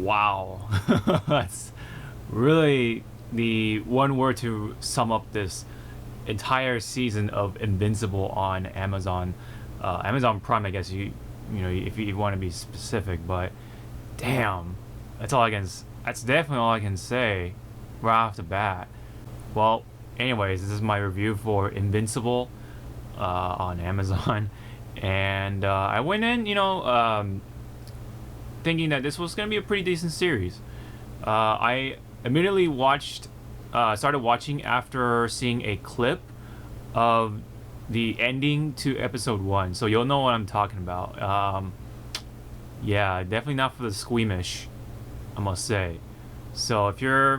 Wow. That's really the one word to sum up this entire season of Invincible on Amazon. Amazon Prime, I guess if you want to be specific, but damn, that's definitely all I can say right off the bat. Well, anyways, this is my review for Invincible on Amazon, and I went in, thinking that this was gonna be a pretty decent series. I immediately started watching after seeing a clip of the ending to episode one, so you'll know what I'm talking about. Yeah, definitely not for the squeamish, I must say. So if you're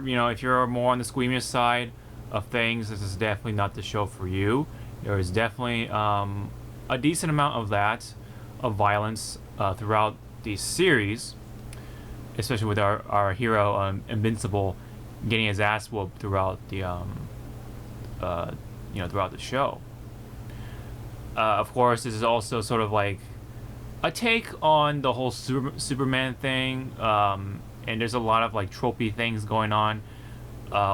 more on the squeamish side of things, this is definitely not the show for you. There is definitely a decent amount of that, of violence throughout the series, especially with our hero Invincible getting his ass whooped throughout throughout the show. Of course, this is also sort of like a take on the whole Superman thing, and there's a lot of like tropey things going on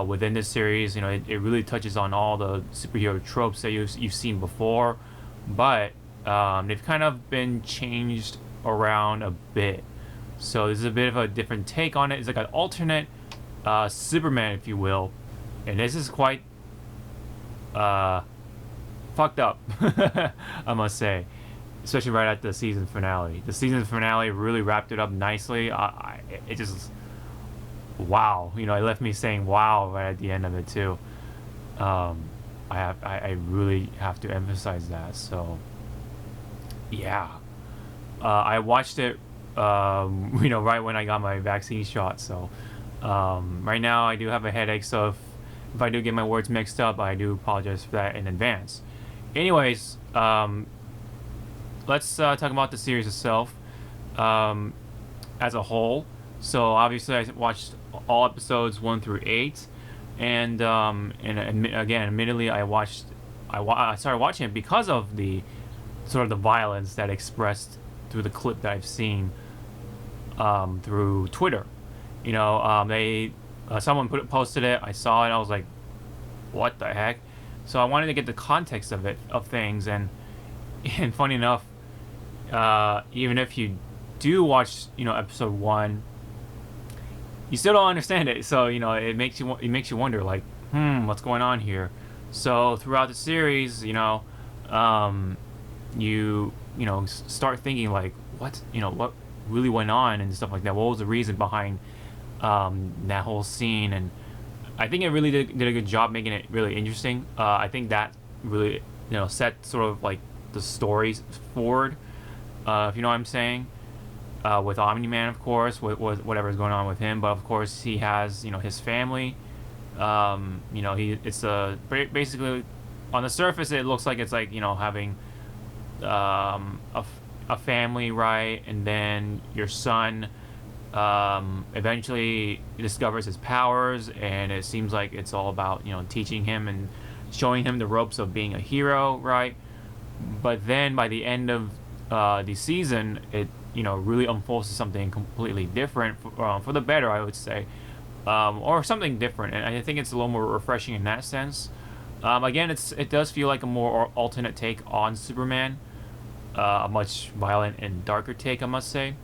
within this series. It really touches on all the superhero tropes that you've seen before, but they've kind of been changed around a bit. So this is a bit of a different take on it. It's like an alternate Superman, if you will, and this is quite fucked up, I must say, especially right at the season finale. The season finale really wrapped it up nicely. It just, wow, it left me saying wow right at the end of it too. I really have to emphasize that. So yeah, I watched it right when I got my vaccine shot. So right now I do have a headache, so if I do get my words mixed up, I do apologize for that in advance. Anyways, let's talk about the series itself as a whole. So obviously I watched all episodes 1 through 8, and again, admittedly, I started watching it because of the sort of the violence that expressed through the clip that I've seen through Twitter. They someone posted it. I saw it. I was like, what the heck? So I wanted to get the context of things, and funny enough, even if you do watch episode 1, you still don't understand it. So it makes you wonder, like, what's going on here? So throughout the series, you start thinking like, what really went on and stuff like that. What was the reason behind that whole scene? And I think it really did a good job making it really interesting. I think that really set sort of like the stories forward, if you know what I'm saying. With Omni-Man, of course, with whatever's going on with him, but of course he has his family. It's basically, on the surface it looks like it's like having a family, right? And then your son eventually discovers his powers, and it seems like it's all about teaching him and showing him the ropes of being a hero, right? But then by the end of the season, it really unfolds to something completely different for the better, I would say, or something different, and I think it's a little more refreshing in that sense. Again, it does feel like a more alternate take on Superman, a much violent and darker take, I must say.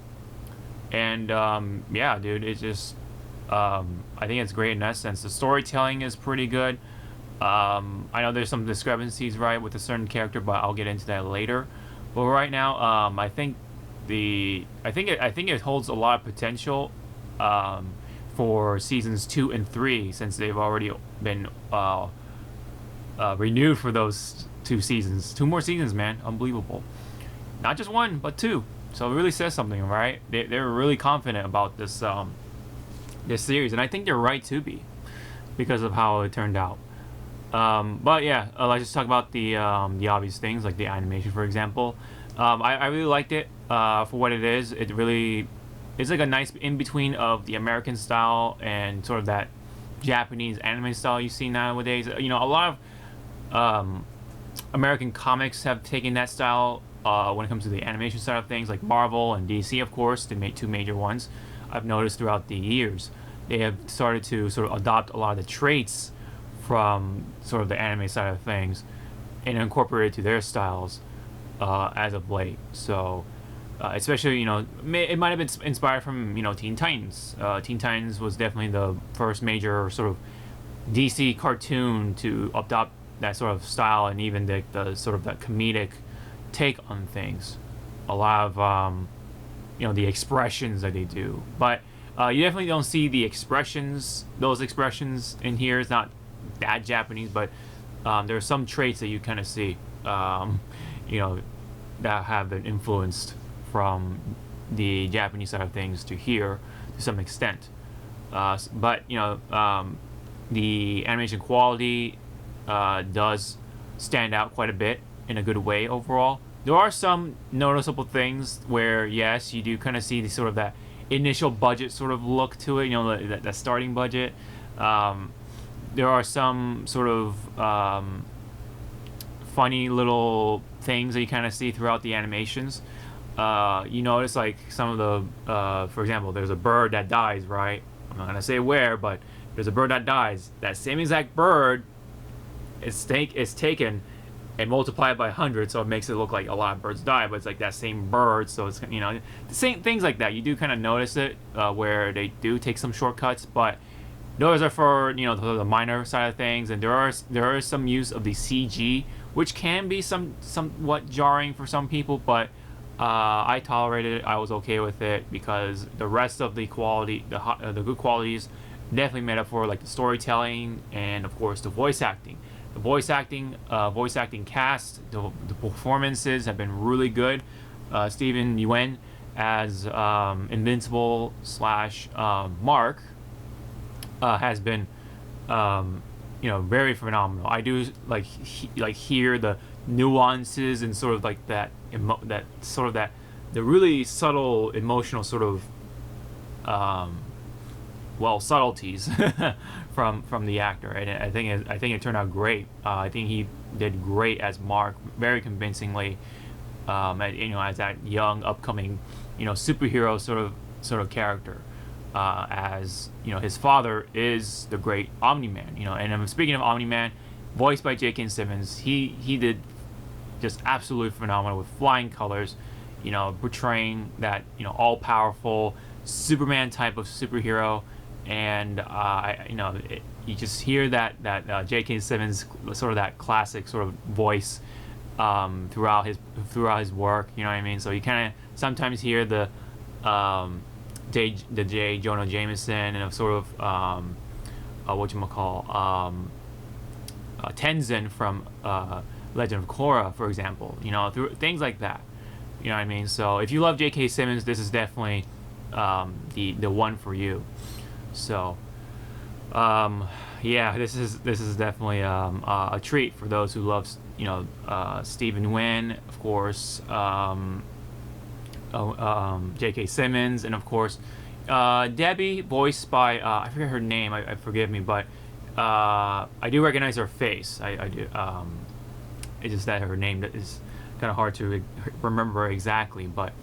And yeah, dude, it's just I think it's great in that sense. The storytelling is pretty good. I know there's some discrepancies, right, with a certain character, but I'll get into that later. But right now, I think it holds a lot of potential for seasons 2 and 3, since they've already been renewed for those 2 more seasons, man. Unbelievable. Not just 1, but 2. So it really says something, right? They're really confident about this series, and I think they're right to be, because of how it turned out. But yeah, let's just talk about the obvious things, like the animation, for example. I really liked it for what it is. It really is like a nice in-between of the American style and sort of that Japanese anime style you see nowadays. A lot of American comics have taken that style when it comes to the animation side of things, like Marvel and DC, of course, the 2 major ones. I've noticed throughout the years. They have started to sort of adopt a lot of the traits from sort of the anime side of things and incorporate it to their styles as of late. So, especially, it might have been inspired from, Teen Titans. Teen Titans was definitely the first major sort of DC cartoon to adopt that sort of style, and even the sort of that comedic take on things. A lot of, the expressions that they do. But you definitely don't see those expressions in here. It's not that Japanese, but there are some traits that you kind of see, that have been influenced from the Japanese side of things to here to some extent. But the animation quality does stand out quite a bit in a good way overall. There are some noticeable things where, yes, you do kind of see the sort of that initial budget sort of look to it, that starting budget. There are some sort of funny little things that you kind of see throughout the animations. You notice like some of the, for example, there's a bird that dies, right? I'm not going to say where, but there's a bird that dies. That same exact bird is taken and multiplied by 100, so it makes it look like a lot of birds die, but it's like that same bird, so it's, the same things like that. You do kind of notice it where they do take some shortcuts, but those are for, the minor side of things, and there is some use of the CG, which can be somewhat jarring for some people, but I tolerated it. I was okay with it because the rest of the quality, the good qualities, definitely made up for like the storytelling and of course the voice acting. The voice acting cast, the performances have been really good. Steven Yeun as Invincible / Mark has been, very phenomenal. I do hear the nuances and sort of like that the really subtle emotional sort of subtleties from the actor, and I think it turned out great. I think he did great as Mark, very convincingly, as that young upcoming, superhero sort of character. As his father is the great Omni-Man, and I'm speaking of Omni-Man, voiced by J.K. Simmons. He did just absolutely phenomenal with flying colors, portraying that all-powerful Superman type of superhero. And you just hear that J.K. Simmons sort of that classic sort of voice throughout his work. You know what I mean? So you kind of sometimes hear the J. Jonah Jameson and sort of Tenzin from Legend of Korra, for example. Through things like that. You know what I mean? So if you love J.K. Simmons, this is definitely the one for you. So, this is definitely a treat for those who love, Steven Yeun, of course, J.K. Simmons, and of course, Debbie, voiced by I forget her name. I forgive me, but I do recognize her face. I do. It's just that her name is kind of hard to remember exactly, but.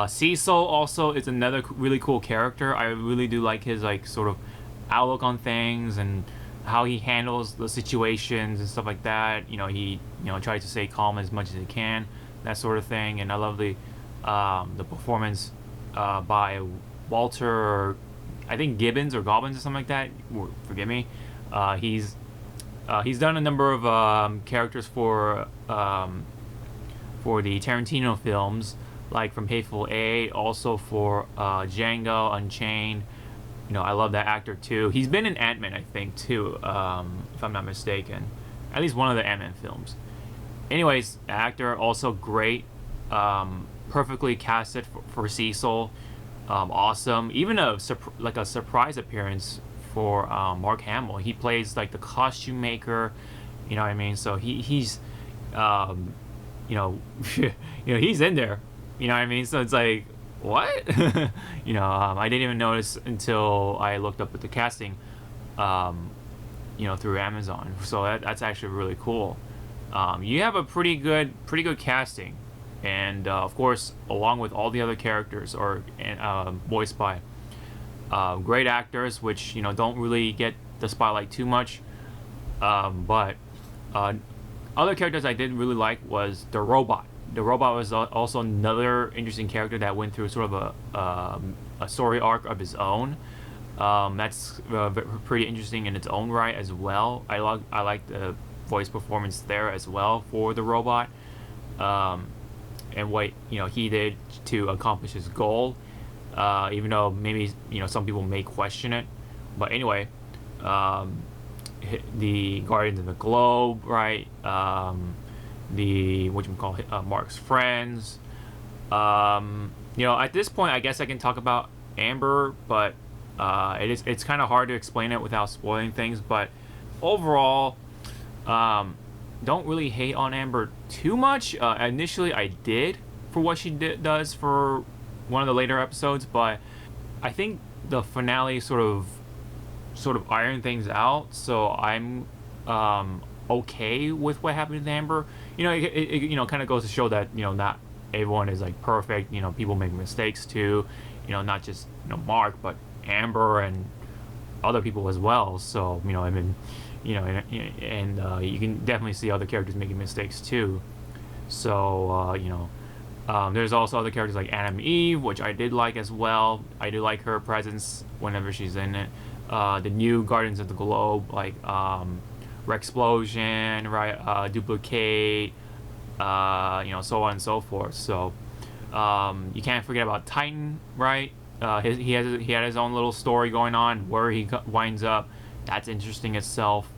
Cecil also is another really cool character. I really do like his sort of outlook on things and how he handles the situations and stuff like that. He tries to stay calm as much as he can, that sort of thing. And I love the performance by Walter, or I think Gibbons or Gobbins or something like that. Forgive me. He's done a number of characters for the Tarantino films. Like from Hateful Eight, also for Django Unchained. I love that actor too. He's been in Ant-Man, I think, too, if I'm not mistaken. At least one of the Ant-Man films. Anyways, actor also great. Perfectly casted for Cecil. Awesome. Even a surprise appearance for Mark Hamill. He plays like the costume maker. You know what I mean? So he's he's in there. You know what I mean? So it's like, what? I didn't even notice until I looked up at the casting, through Amazon. So that's actually really cool. You have a pretty good casting, and of course, along with all the other characters, voiced by great actors, which don't really get the spotlight too much. But other characters I did really like was the robot. The robot was also another interesting character that went through sort of a story arc of his own. That's pretty interesting in its own right as well. I like the voice performance there as well for the robot, and what he did to accomplish his goal. Even though maybe some people may question it, but anyway, the Guardians of the Globe, right? The Mark's friends. At this point, I guess I can talk about Amber, but it's kind of hard to explain it without spoiling things. But overall, don't really hate on Amber too much. Initially, I did for what she does for one of the later episodes, but I think the finale sort of ironed things out. So I'm okay with what happened to Amber. It kind of goes to show that not everyone is like perfect. People make mistakes too. Not just Mark, but Amber and other people as well. So I mean, and you can definitely see other characters making mistakes too. So there's also other characters like Adam Eve, which I did like as well. I do like her presence whenever she's in it. The new Guardians of the Globe, like Rexplosion, right? Duplicate, so on and so forth. So you can't forget about Titan, right? He had his own little story going on where he winds up. That's interesting itself.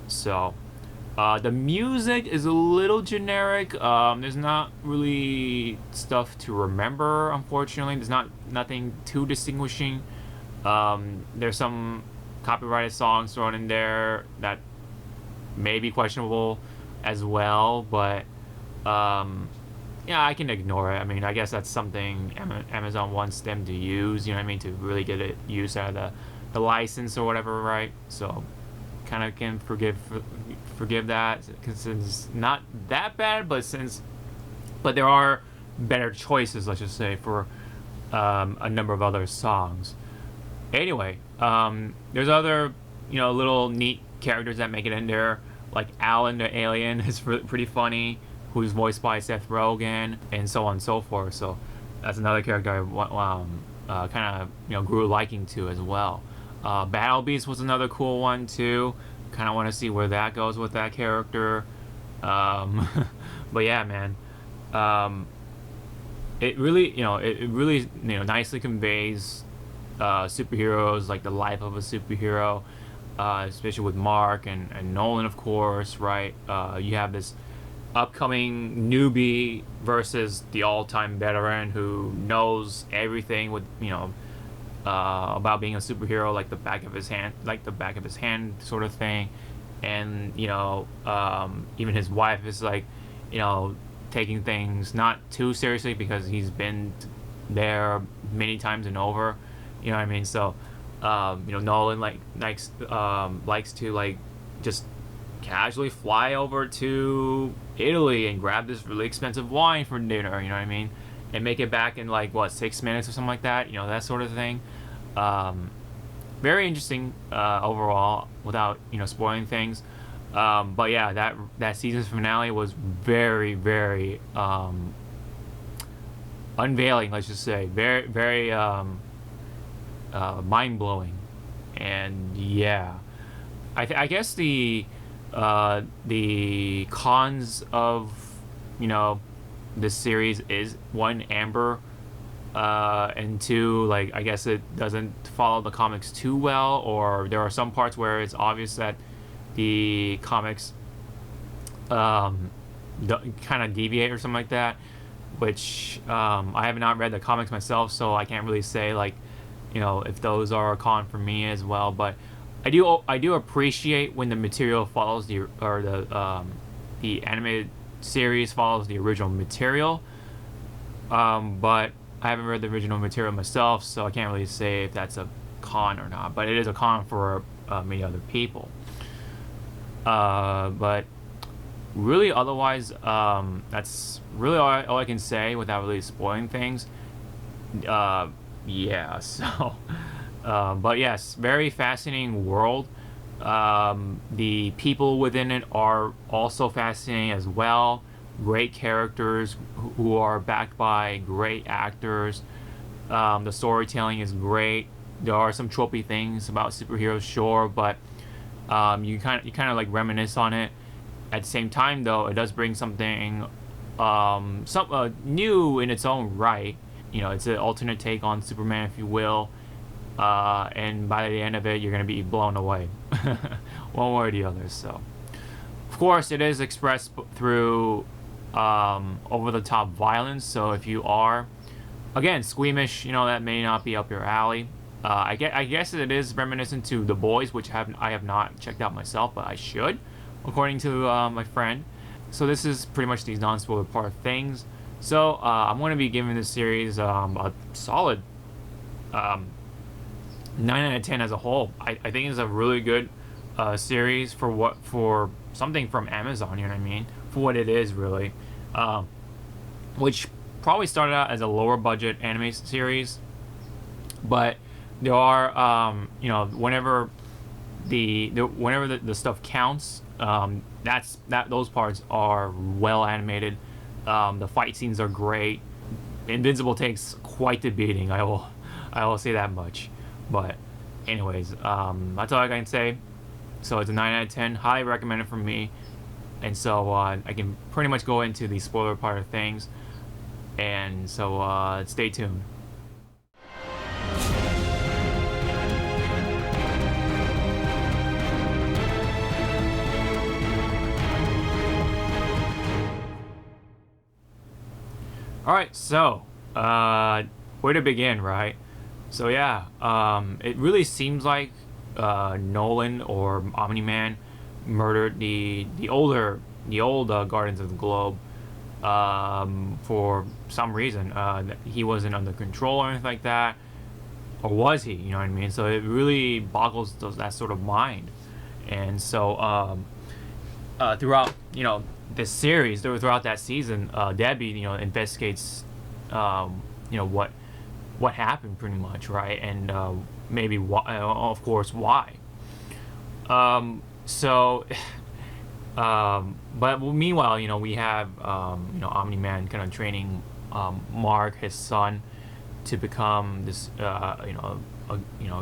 So the music is a little generic. There's not really stuff to remember, unfortunately. There's nothing too distinguishing. There's some copyrighted songs thrown in there that may be questionable as well, but I can ignore it. I mean, I guess that's something Amazon wants them to use, to really get it used out of the license or whatever, right? So kind of can forgive that, because it's not that bad, but there are better choices, let's just say, for a number of other songs. Anyway, there's other little neat characters that make it in there, like Alan the alien is pretty funny, who's voiced by Seth Rogen, and so on and so forth. So that's another character I kind of grew a liking to as well. Battle Beast was another cool one too. Kind of want to see where that goes with that character. But yeah, man, it really nicely conveys superheroes, like the life of a superhero, especially with Mark and Nolan, of course, right? You have this upcoming newbie versus the all-time veteran who knows everything with about being a superhero, like the back of his hand sort of thing. And even his wife is like taking things not too seriously because he's been there many times and over, you know what I mean? So Nolan likes to just casually fly over to Italy and grab this really expensive wine for dinner, you know what I mean, and make it back in 6 minutes or something like that, that sort of thing. Very interesting overall, without spoiling things. But yeah, that season's finale was very, very unveiling, let's just say, very, very mind-blowing. And yeah, I guess the cons of this series is, one, Amber, and two, I guess it doesn't follow the comics too well, or there are some parts where it's obvious that the comics kind of deviate or something like that, which I have not read the comics myself, so I can't really say if those are a con for me as well. But I do appreciate when the material follows the animated series follows the original material. But I haven't read the original material myself, so I can't really say if that's a con or not. But it is a con for many other people. But really, otherwise, that's really all I can say without really spoiling things. Yeah, so But yes, very fascinating world. The people within it are also fascinating as well. Great characters who are backed by great actors. The storytelling is great. There are some tropey things about superheroes, sure, but you kind of like reminisce on it. At the same time, though, it does bring something some new in its own right. It's an alternate take on Superman, if you will. And by the end of it, you're gonna be blown away, one way or the other. So, of course, it is expressed through over-the-top violence. So if you are, again, squeamish, that may not be up your alley. I guess it is reminiscent to The Boys, which I have not checked out myself, but I should, according to my friend. So this is pretty much the non-spoiler part of things. So I'm going to be giving this series a solid 9 out of 10 as a whole. I think it's a really good series for something from Amazon. You know what I mean? For what it is, really. Which probably started out as a lower budget anime series, but there are whenever the stuff counts, those parts are well animated. The fight scenes are great. Invincible takes quite the beating. I will say that much. But anyways, that's all I can say. So it's a 9 out of 10. Highly recommended from me. And so I can pretty much go into the spoiler part of things. And so stay tuned. Alright, so where to begin, right? So yeah, it really seems like Nolan or Omni-Man murdered the old Guardians of the Globe for some reason. He wasn't under control or anything like that, or was he? You know what I mean? So it really boggles that sort of mind. And so throughout this series, throughout that season, Debbie investigates what happened, pretty much, right? And maybe why, of course, why. But meanwhile, we have Omni-Man kind of training Mark, his son, to become this a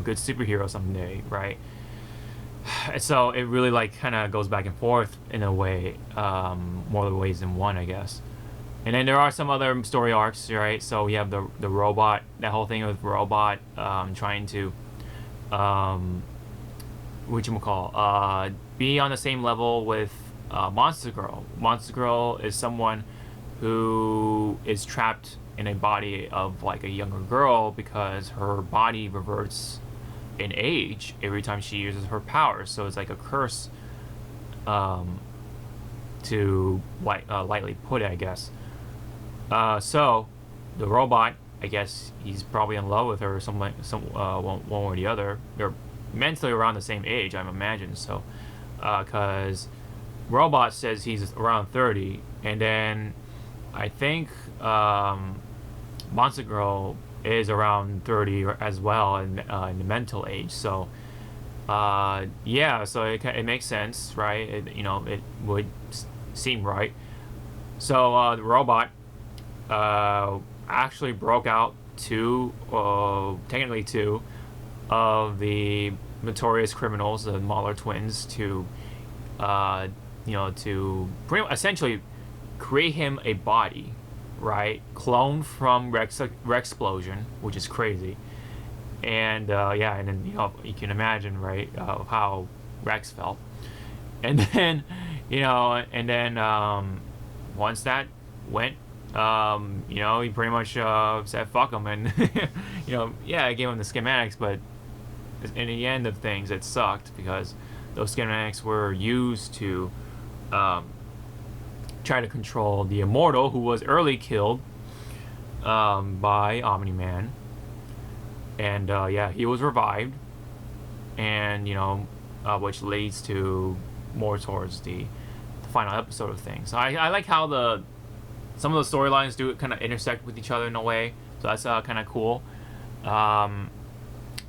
good superhero someday, right? So it really kind of goes back and forth in a way, more ways than one, I guess. And then there are some other story arcs, right? So we have the robot, that whole thing with robot trying to be on the same level with Monster Girl. Monster Girl is someone who is trapped in a body of a younger girl because her body reverts in age every time she uses her powers. So it's like a curse, to lightly put it, I guess. So the robot, I guess he's probably in love with her, one or the other. They're mentally around the same age, I'm imagining. So, because robot says he's around 30, and then I think Monster Girl is around 30 as well in the mental age. So, so it makes sense, right? It would seem right. So the robot actually broke out technically two of the notorious criminals, the Mahler twins, to pretty much essentially create him a body, right? Cloned from Rexplosion, which is crazy. And and then you can imagine, right, how Rex felt. And then once that went, he pretty much said fuck him, and I gave him the schematics, but in the end of things, it sucked because those schematics were used to try to control the Immortal, who was early killed by Omni-Man, and he was revived, and which leads to more towards the final episode of things. So I like how some of the storylines do kind of intersect with each other in a way, so that's kind of cool.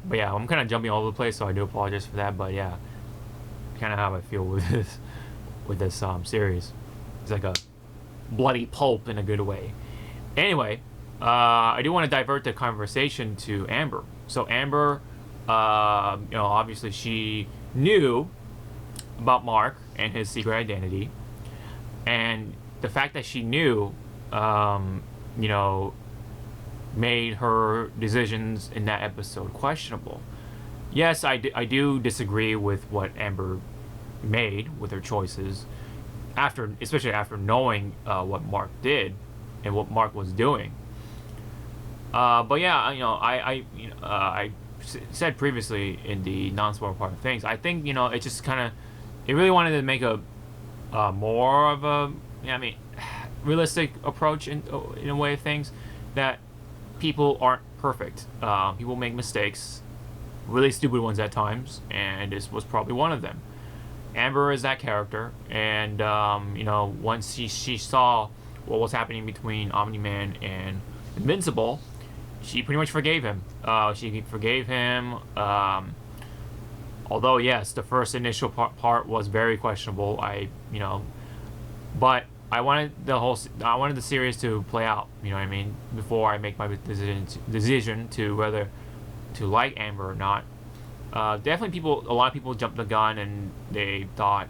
But yeah, I'm kind of jumping all over the place, so I do apologize for that. But yeah, kind of how I feel with this series. It's like a bloody pulp in a good way. Anyway, I do want to divert the conversation to Amber. So Amber, obviously she knew about Mark and his secret identity, and the fact that she knew, you know, made her decisions in that episode questionable. Yes, I do disagree with what Amber made with her choices especially after knowing what Mark did and what Mark was doing. But yeah, I said previously in the non-spoiler part of things, I think it just kind of it really wanted to make a more of a realistic approach in a way of things, that people aren't perfect. People make mistakes, really stupid ones at times, and this was probably one of them. Amber is that character, and once she saw what was happening between Omni-Man and Invincible, she pretty much forgave him. She forgave him. Although yes, the first initial part was very questionable. But I wanted the series to play out. You know what I mean? Before I make my decision to whether to like Amber or not. Definitely a lot of people jumped the gun and they thought,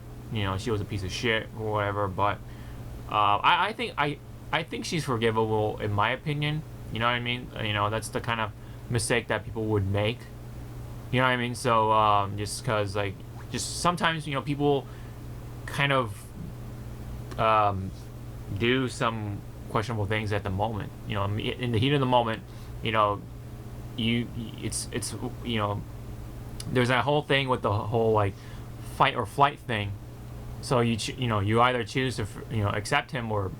she was a piece of shit or whatever. But I think she's forgivable in my opinion. You know what I mean? That's the kind of mistake that people would make. You know what I mean? So just because just sometimes people kind of do some questionable things at the moment. In the heat of the moment, it's there's that whole thing with the whole fight or flight thing. So you either choose to accept him or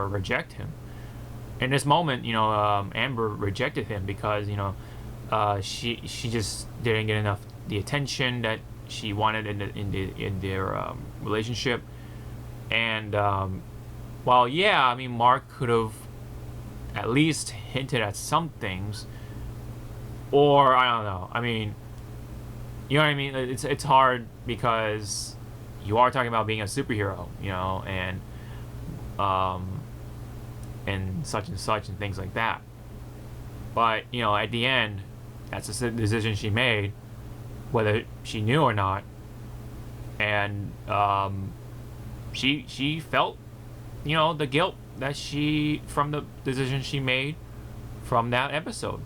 reject him. In this moment, Amber rejected him because she just didn't get enough the attention that she wanted in their relationship. And Mark could have at least hinted at some things, or I don't know. You know what I mean? It's hard because you are talking about being a superhero, and such and things like that. But at the end, that's a decision she made, whether she knew or not, and she felt the guilt that from the decision she made from that episode.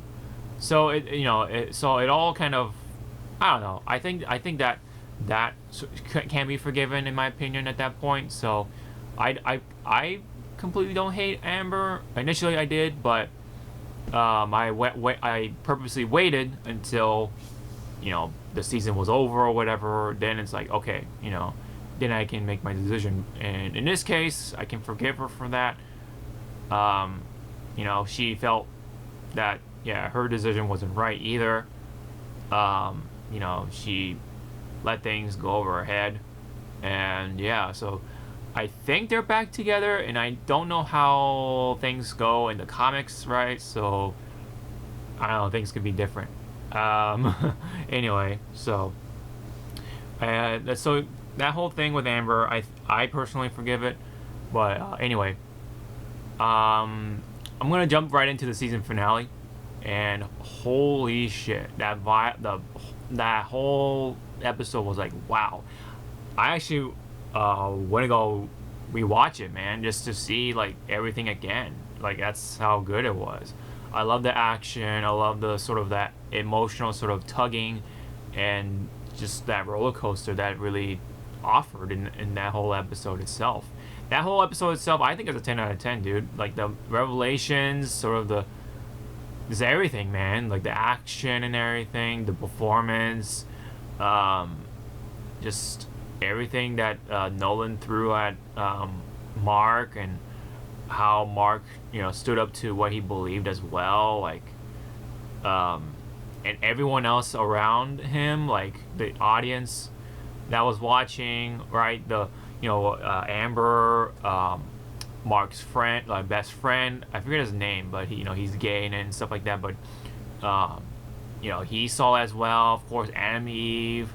So it all kind of, I don't know. I think that can be forgiven in my opinion at that point. So I completely don't hate Amber. Initially I did, but I purposely waited until the season was over or whatever. Then it's like, okay, then I can make my decision. And in this case, I can forgive her for that. She felt that her decision wasn't right either. She let things go over her head, and so I think they're back together, and I don't know how things go in the comics, right? So I don't know, things could be different. Anyway, so that whole thing with Amber, I personally forgive it, but anyway, I'm gonna jump right into the season finale, and holy shit, that whole episode was like, wow. I actually want to go rewatch it, man, just to see everything again. That's how good it was. I love the action. I love the sort of that emotional sort of tugging, and just that roller coaster that really offered in that whole episode itself. That whole episode itself, I think it's a 10 out of 10, dude. The revelations, sort of just everything, man. The action and everything, the performance, just everything that Nolan threw at Mark, and how Mark stood up to what he believed as well, and everyone else around him, the audience that was watching, right? The Amber, Mark's friend, best friend, I forget his name, but he's gay and stuff like that, but he saw as well. Of course, Adam Eve,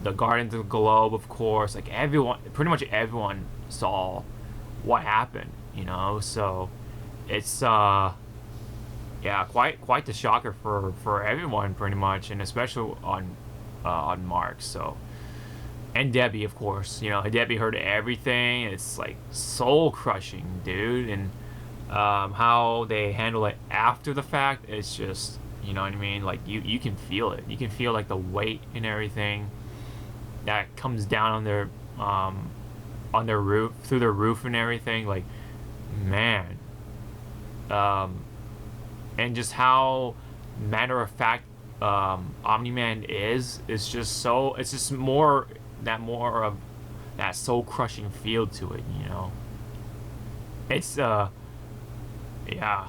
the Guardians of the Globe, of course. Like everyone, pretty much everyone saw what happened. So it's yeah, quite the shocker for everyone, pretty much, and especially on Mark. So, and Debbie, of course. Debbie heard everything. It's like soul crushing, dude, and how they handle it after the fact, it's just, you know what I mean. Like you can feel it. You can feel like the weight and everything that comes down on their roof, through their roof and everything. Like, man, and just how matter of fact Omni-Man is just so, it's just more of that soul crushing feel to it. It's yeah.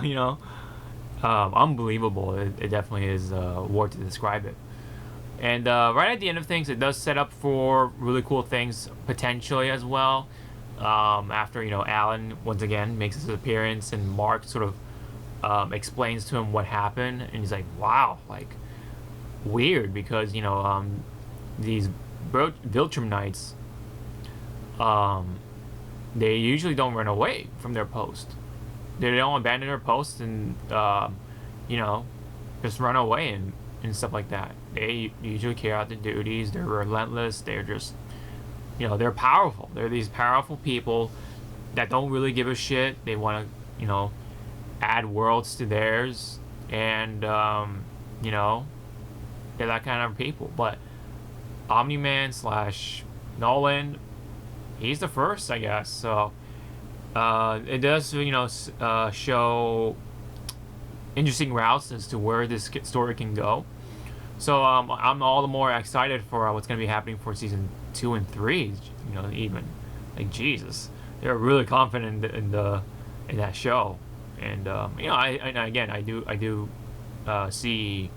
you know Unbelievable. It definitely is a word to describe it. And right at the end of things, it does set up for really cool things potentially as well. After Alan once again makes his appearance, and Mark sort of explains to him what happened, and he's like, "Wow, like weird," because these Viltrumites, they usually don't run away from their post. They don't abandon their post and just run away and stuff like that. They usually carry out their duties. They're relentless. They're just they're powerful. They're these powerful people that don't really give a shit. They want to add worlds to theirs, and they're that kind of people. But Omni-Man / Nolan, he's the first, I guess. So it does show interesting routes as to where this story can go. So I'm all the more excited for what's going to be happening for season 2 and 3. Even like Jesus, they're really confident in that show, and I do see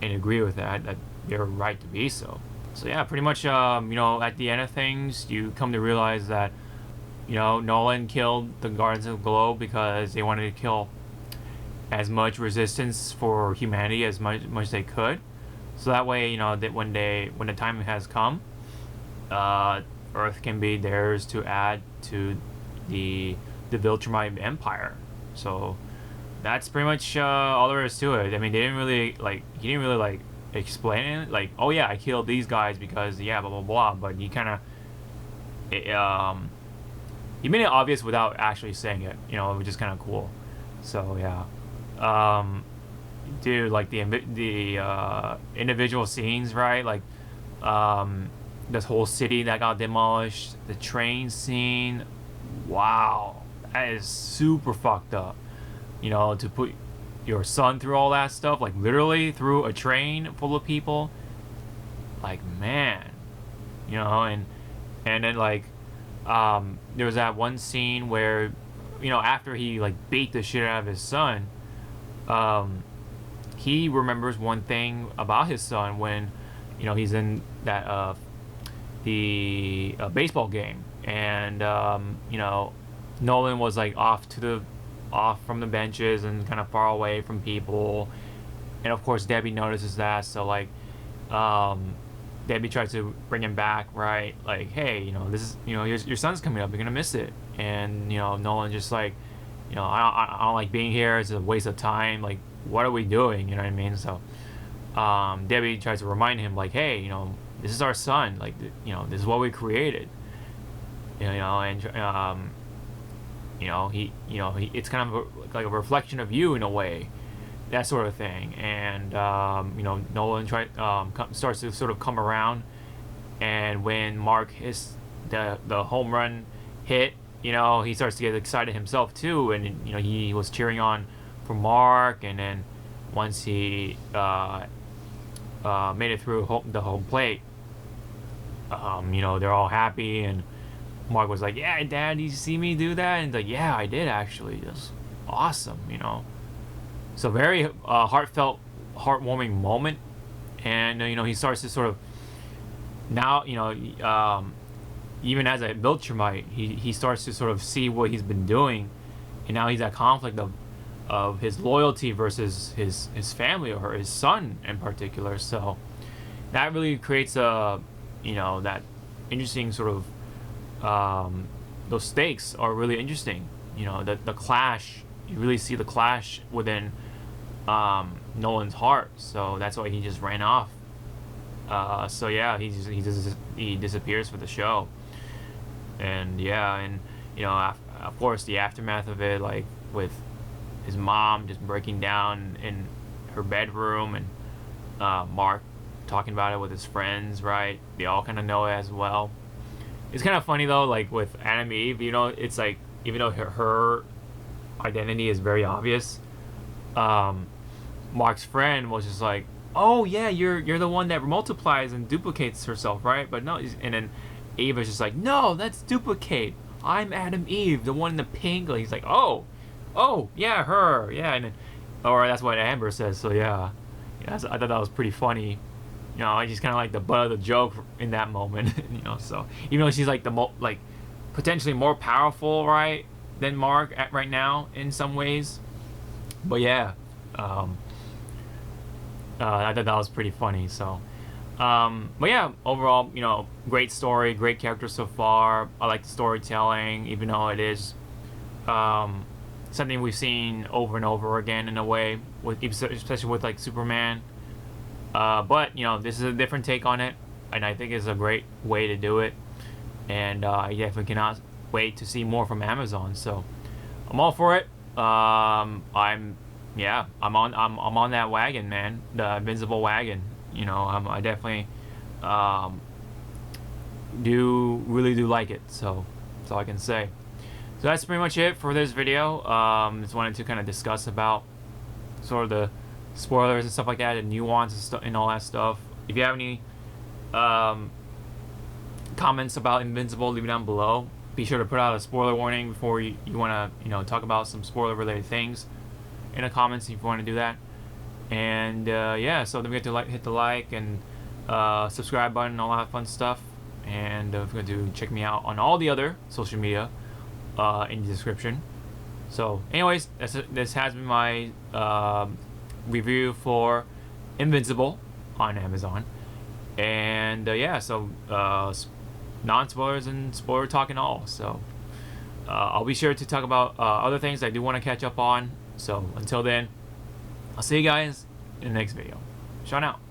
and agree with that they're right to be so. So yeah, pretty much at the end of things, you come to realize that Nolan killed the Guardians of the Globe because they wanted to kill as much resistance for humanity as much they could. So that way, that when the time has come, Earth can be theirs to add to the Viltrumite Empire. So that's pretty much all there is to it. I mean, he didn't really explain it. Like, oh yeah, I killed these guys because blah blah blah. But he kind of he made it obvious without actually saying it. Which is kind of cool. So yeah. Dude, like the individual scenes, right? Like this whole city that got demolished, the train scene. Wow, that is super fucked up. To put your son through all that stuff, like literally through a train full of people. Like, man, and then like there was that one scene where after he like beat the shit out of his son, he remembers one thing about his son when he's in that the baseball game, and Nolan was like off from the benches and kind of far away from people, and of course Debbie notices that. So like Debbie tries to bring him back, right? Like, hey, this is your son's coming up, you're gonna miss it. And Nolan just like, I don't like being here, it's a waste of time, like what are we doing, you know what I mean? So Debbie tries to remind him like, hey, this is our son, like this is what we created, and he it's kind of like a reflection of you in a way, that sort of thing. And Nolan starts to sort of come around, and when Mark hits the home run hit, he starts to get excited himself too, and he was cheering on for Mark, and then once he made it through the home plate, they're all happy, and Mark was like, yeah, Dad, did you see me do that? And he's like, yeah, I did actually. It was awesome, So very heartfelt, heartwarming moment. And he starts to sort of now, even as a Viltrumite, he starts to sort of see what he's been doing, and now he's at conflict of of his loyalty versus his family or his son in particular. So that really creates a, that interesting sort of, those stakes are really interesting. The clash, you really see the clash within Nolan's heart. So that's why he just ran off. So yeah, he disappears for the show. And yeah, and of course the aftermath of it, like with his mom just breaking down in her bedroom, and Mark talking about it with his friends, right? They all kind of know it as well. It's kind of funny though, like with Adam Eve, it's like, even though her identity is very obvious, Mark's friend was just like, oh yeah, you're the one that multiplies and duplicates herself, right? But no, and then Ava's just like, no, that's duplicate. I'm Adam Eve, the one in the pink. Like, he's like, oh yeah, her, yeah, and then, or that's what Amber says. So yeah, I thought that was pretty funny. I just kind of like the butt of the joke in that moment. So even though she's like the potentially more powerful, right, than Mark right now in some ways, but yeah, I thought that was pretty funny. So, but yeah, overall, great story, great character so far. I like the storytelling, even though it is something we've seen over and over again in a way, especially with like Superman. But this is a different take on it, and I think it's a great way to do it. And I definitely cannot wait to see more from Amazon. So I'm all for it. I'm on that wagon, man. The Invincible wagon. I definitely do like it. So that's all I can say. So that's pretty much it for this video. Just wanted to kind of discuss about sort of the spoilers and stuff like that, and nuance and all that stuff. If you have any comments about Invincible, leave it down below. Be sure to put out a spoiler warning before you want to talk about some spoiler related things in the comments if you want to do that. And yeah, so don't forget to hit the like and subscribe button and all that fun stuff. And don't forget to check me out on all the other social media in the description. So anyways, this has been my review for Invincible on Amazon. And yeah, so non-spoilers and spoiler talk and all. So I'll be sure to talk about other things I do want to catch up on. So until then, I'll see you guys in the next video. Sean out.